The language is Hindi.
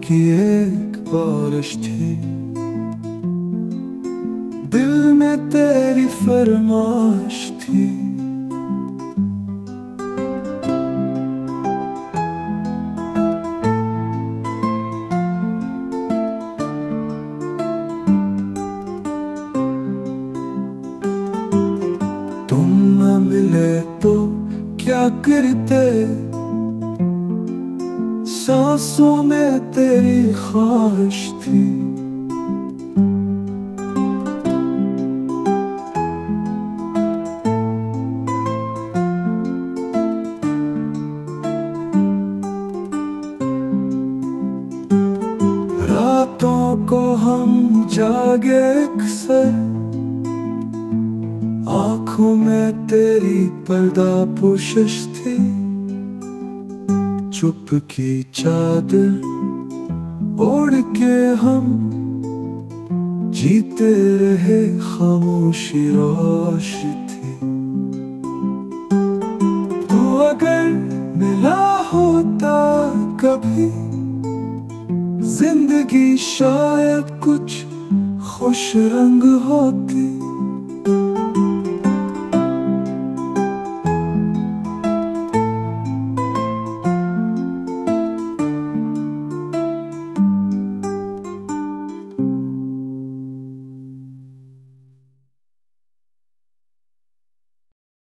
की एक बारिश थी, दिल में तेरी फरमाश थी। तुम न मिले तो क्या करते, सांसों में तेरी ख्वाहिश थी। रातों को हम जागे अक्सर, आँखों में तेरी पर्दा पोशिश थी। चुप की चादर ओढ़ के हम जीते रहे, खामोशी रोश थी। तू अगर मिला होता कभी, जिंदगी शायद कुछ खुश रंग होती।